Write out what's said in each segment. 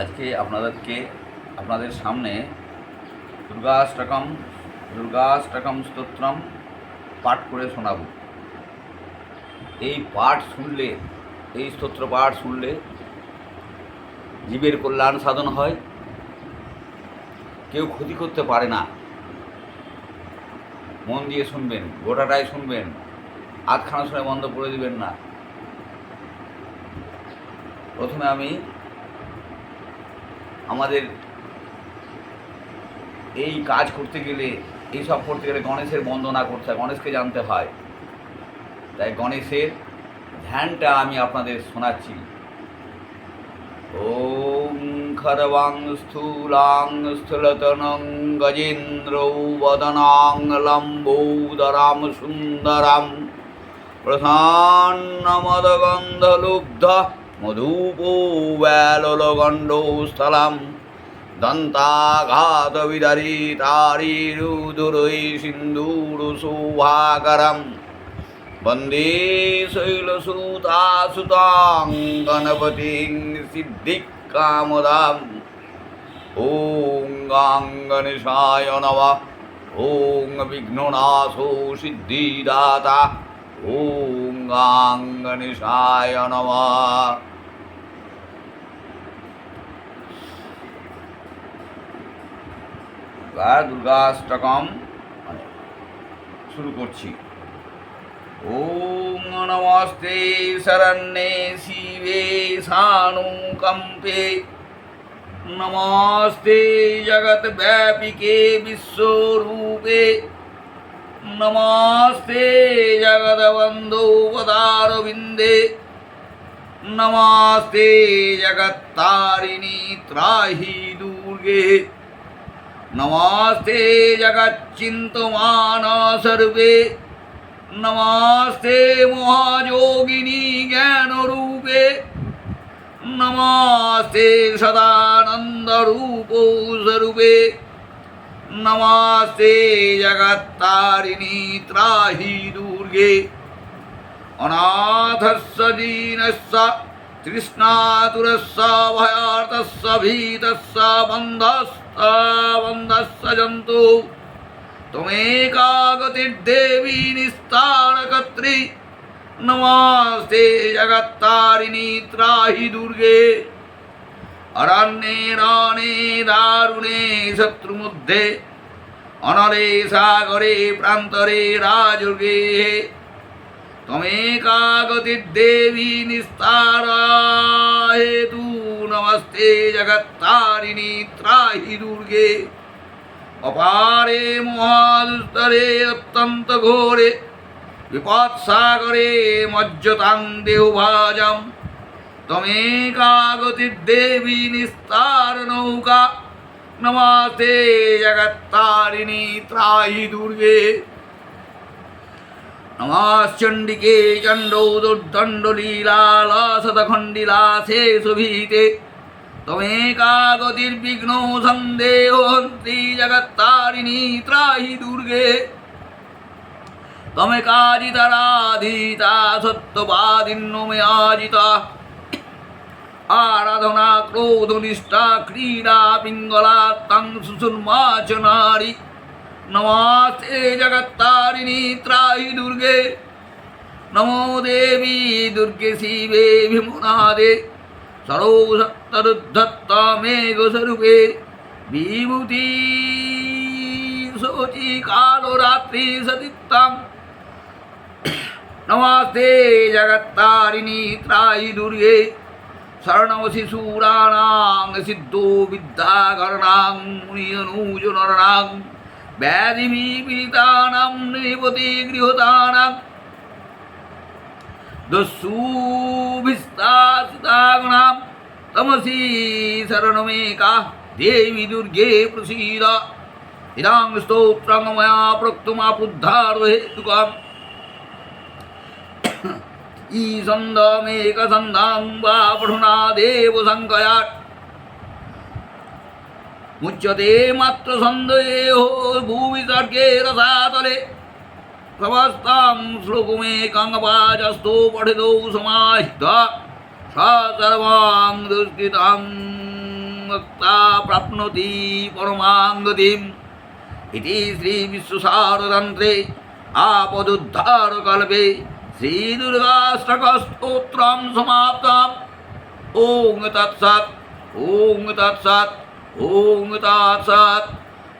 আজকে আপনাদের সামনে দুর্গাষ্টকম স্তোত্রম পাঠ করে শোনাব। এই স্তোত্র পাঠ শুনলে জীবের কল্যাণ সাধন হয়, কেউ ক্ষতি করতে পারে না। মন দিয়ে শুনবেন, গোটাটাই শুনবেন, আধখানা শুনে বন্ধ করে দিবেন না। প্রথমে আমি আমাদের এই কাজ করতে গেলে, এইসব করতে গেলে গণেশের বন্দনা করতে হয়, গণেশকে জানতে হয়। তাই গণেশের ধ্যানটা আমি আপনাদের শোনাচ্ছি। ওম খরবাং স্থূলাং স্থূলতনং গজেন্দ্রৌ বদনাং লম্বোদরাম সুন্দরাম প্রসন্নমদগন্ধলুব্ধ মধুপো ব্যাললগণ্ডো স্থলাম দন্তাঘাতবিদারিতারিরুদুরৈ সিন্দূরশোভাকরম বন্দে শৈলসুতাসুতাং গণপতিং সিদ্ধিকামদাম। ওং গাং গণেশায় নমঃ। ওং বিঘ্ননাশো সিদ্ধিদাতা। ওং গাং গণেশায় নমঃ। দুর্গাষ্টকম শুরু করছি। ওম নমস্তে শরণ্যে শিবে সানুকম্পে নমস্তে জগদ্ব্যাপিকে বিশ্বরূপে নমস্তে জগদ্বন্ধো পদারবিন্দে নমস্তে জগত্তারিণী ত্রাহি দুর্গে নমস্তে জগচ্চিন্তমান সর্বে নমস্তে মহাযোগিনী জ্ঞানরূপে নমস্তে সদানন্দরূপ স্বরূপে নমস্তে জগত্তারিণী ত্রাহি দুর্গে অনাথস্য দীনস্য তৃষ্ণাতুরস্য ভয়ার্তস্য ভীতস্য বন্ধস্য জন্তু त्वमेका गतिर्देवी निस्तारकर्त्री नमस्ते जगत्तारिणी त्राहि दुर्गे अरण्ये रणे दारुणे शत्रुमध्ये अनले सागरे प्रान्तरे राजुर्गे त्वमेका गतिर्देवी निस्तारहेतु नमस्ते जगत्तारिणी त्राहि दुर्गे अपारे महादुस्तरे अत्यंत घोरे विपत्सागरे मज्जतां देहभाजं त्वमेका गतिर्देवी निस्तार नौका नमस्ते जगत्तारिणी त्राहि दुर्गे नमश्चण्डिके चण्डौ दुर्दण्डलीलासतखण्डिलासे सुभीते त्वमेका गतिर्विघ्नो सन्देहो हन्ति जगत्तारिणी त्राहि दुर्गे त्वमेकाजितराधिता सत्यवादिन्नो मयाजिता आराधना क्रोधनिष्ठा क्रीडा पिङ्गला तं सुषुम्ना च नारी नमस्ते जगत्तारिणी त्राहि दुर्गे नमो देवी दुर्गे शिवे भीमुनादे सर्वशक्तरुद्धत्ता मेघस्वरूपे विभूति शोचि कालो रात्रि सदित्तां नमस्ते जगत्तारिणी त्राहि दुर्गे शरणमसि शूराणां सिद्धो विद्याकरणां मुनिजनूजनरणां व्याधिविपीडितानां निपति गृहतानां दस्युभिस्तासुतागुणां तमसि शरणमेका देवी दुर्गे प्रसीद इदं स्तोत्रं मया प्रोक्तमापुद्धारहेतुकम् ईसन्दमेकसन्धां वा पठुनादेव सङ्कयात् मुच्यते मात्र सन्देहो भुवि सर्गे रसातले समस्तं श्लोकमेकं वाचस्थो पठितो समाहिता सा सर्वां दुष्कृतां মুক্তা প্রাপ্নोति পরমাং গতিম। ইতি শ্রী বিশ্বসারতন্ত্রে আপদুদ্ধারকল্পে শ্রী দুর্গাষ্টকস্তোত্রম সমাপ্তম। ওং তৎসৎ, ওং তৎসৎ, ওং তৎসৎ।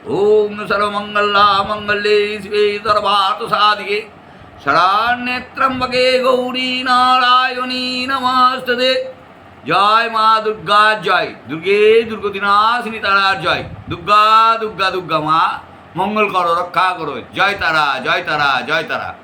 ওং সর্বমঙ্গলামঙ্গলে শিবে সর্বার্থসাধিকে শরণ্যে ত্র্যম্বকে গৌরী নারায়ণী নমস্তুতে। জয় মা দুর্গা জয়, দুর্গে দুর্গতিনাশিনী তারার জয়। দুর্গা দুর্গা দুর্গা মা মঙ্গল করো, রক্ষা করো। জয় তারা, জয় তারা, জয় তারা।